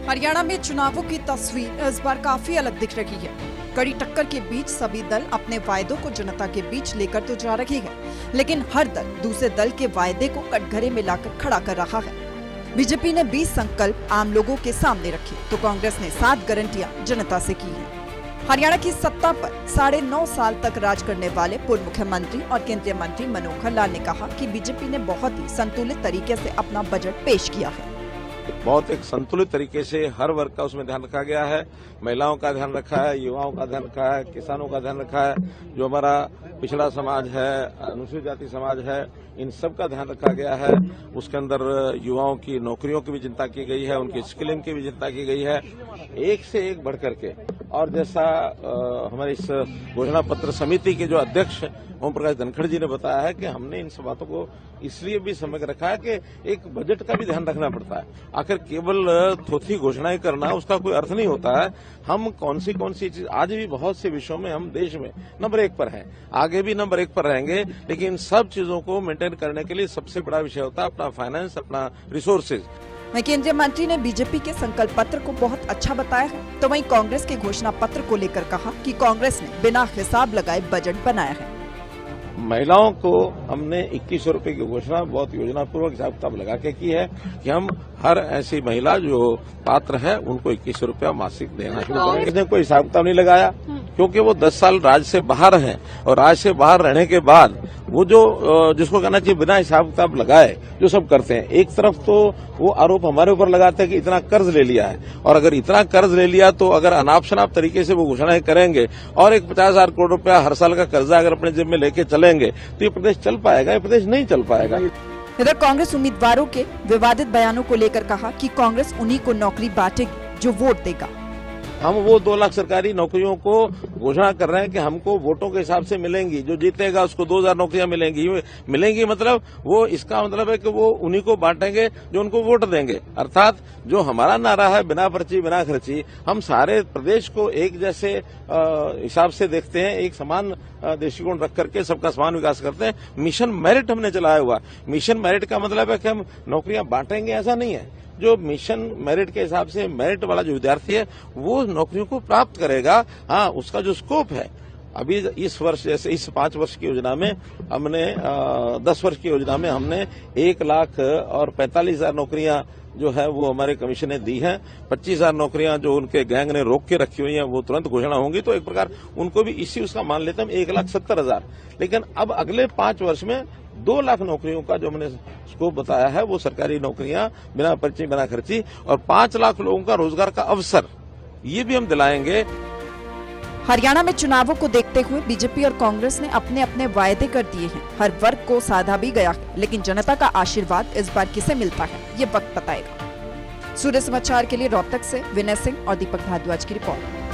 हरियाणा में चुनावों की तस्वीर इस बार काफी अलग दिख रही है। कड़ी टक्कर के बीच सभी दल अपने वायदों को जनता के बीच लेकर तो जा रहे हैं, लेकिन हर दल दूसरे दल के वायदे को कटघरे में लाकर खड़ा कर रहा है। बीजेपी ने 20 संकल्प आम लोगों के सामने रखे तो कांग्रेस ने 7 गारंटियां जनता से की हैं। हरियाणा की सत्ता पर 9.5 साल तक राज करने वाले पूर्व मुख्यमंत्री और केंद्रीय मंत्री मनोहर लाल ने कहा कि बीजेपी ने बहुत ही संतुलित तरीके से अपना बजट पेश किया है। बहुत एक संतुलित तरीके से हर वर्ग का उसमें ध्यान रखा गया है। महिलाओं का ध्यान रखा है, युवाओं का ध्यान रखा है, किसानों का ध्यान रखा है, जो हमारा पिछड़ा समाज है, अनुसूचित जाति समाज है, इन सब का ध्यान रखा गया है। उसके अंदर युवाओं की नौकरियों की भी चिंता की गई है, उनकी स्किलिंग की भी चिंता की गई है, एक से एक बढ़ करके। और जैसा हमारे इस घोषणा पत्र समिति के जो अध्यक्ष ओम प्रकाश धनखड़ जी ने बताया है कि हमने इन सब बातों को इसलिए भी समझ रखा है कि एक बजट का भी ध्यान रखना पड़ता है। आखिर केवल थोथी घोषणाएं करना उसका कोई अर्थ नहीं होता है। हम कौन सी चीज, आज भी बहुत से विषयों में हम देश में नंबर 1 पर हैं, आगे भी नंबर 1 पर रहेंगे, लेकिन सब चीजों को मेंटेन करने के लिए सबसे बड़ा विषय होता है अपना फाइनेंस, अपना रिसोर्सेज। वहीं केंद्रीय मंत्री ने बीजेपी के संकल्प पत्र को बहुत अच्छा बताया है, तो वहीं कांग्रेस के घोषणा पत्र को लेकर कहा कि कांग्रेस ने बिना हिसाब लगाए बजट बनाया है। महिलाओं को हमने 2100 रुपए की घोषणा बहुत योजनापूर्वक हिसाब किताब लगा के की है कि हम हर ऐसी महिला जो पात्र है उनको 2100 रुपया मासिक देना शुरू करेंगे। इसने कोई हिसाब किताब नहीं लगाया क्योंकि वो 10 साल राज से बाहर हैं और राज से बाहर रहने के बाद वो जो जिसको कहना चाहिए बिना हिसाब किताब लगाए जो सब करते हैं। एक तरफ तो वो आरोप हमारे ऊपर लगाते हैं कि इतना कर्ज ले लिया है, और अगर इतना कर्ज ले लिया तो अगर अनाप शनाप तरीके से वो घोषणाएं करेंगे और एक 50,000 करोड़ रुपया हर साल का कर्जा अगर अपने जेब में लेके चलेंगे तो ये प्रदेश चल पाएगा? ये प्रदेश नहीं चल पाएगा। इधर कांग्रेस उम्मीदवारों के विवादित बयानों को लेकर कहा कि कांग्रेस उन्हीं को नौकरी बांटेगी जो वोट देगा। हम वो 2 लाख सरकारी नौकरियों को घोषणा कर रहे हैं कि हमको वोटों के हिसाब से मिलेंगी, जो जीतेगा उसको 2000 नौकरियां मिलेंगी। मतलब वो इसका मतलब है कि वो उन्हीं को बांटेंगे जो उनको वोट देंगे। अर्थात जो हमारा नारा है बिना पर्ची बिना खर्ची, हम सारे प्रदेश को एक जैसे हिसाब से देखते हैं, एक समान दृष्टिकोण रख करके सबका समान विकास करते हैं। मिशन मेरिट हमने चलाया हुआ। मिशन मेरिट का मतलब है कि हम नौकरियां बांटेंगे, ऐसा नहीं है। जो मिशन मेरिट के हिसाब से मेरिट वाला जो विद्यार्थी है वो नौकरियों को प्राप्त करेगा। हाँ, उसका जो स्कोप है अभी इस वर्ष, जैसे इस 5 वर्ष की योजना में हमने 10 वर्ष की योजना में हमने 1,45,000 नौकरियां जो है वो हमारे कमीशन ने दी हैं। 25,000 नौकरियां जो उनके गैंग ने रोक के रखी हुई हैं वो तुरंत घोषणा होंगी, तो एक प्रकार उनको भी इसी उसका मान लेते हैं 1,70,000। लेकिन अब अगले 5 वर्ष में 2 लाख नौकरियों का जो हमने स्कोप बताया है वो सरकारी नौकरियां बिना पर्ची बिना खर्ची, और 5 लाख लोगों का रोजगार का अवसर ये भी हम दिलाएंगे। हरियाणा में चुनावों को देखते हुए बीजेपी और कांग्रेस ने अपने अपने वायदे कर दिए हैं। हर वर्ग को साधा भी गया है, लेकिन जनता का आशीर्वाद इस बार किसे मिलता है ये वक्त बताएगा। सूर्य समाचार के लिए रोहतक से विनय सिंह और दीपक भारद्वाज की रिपोर्ट।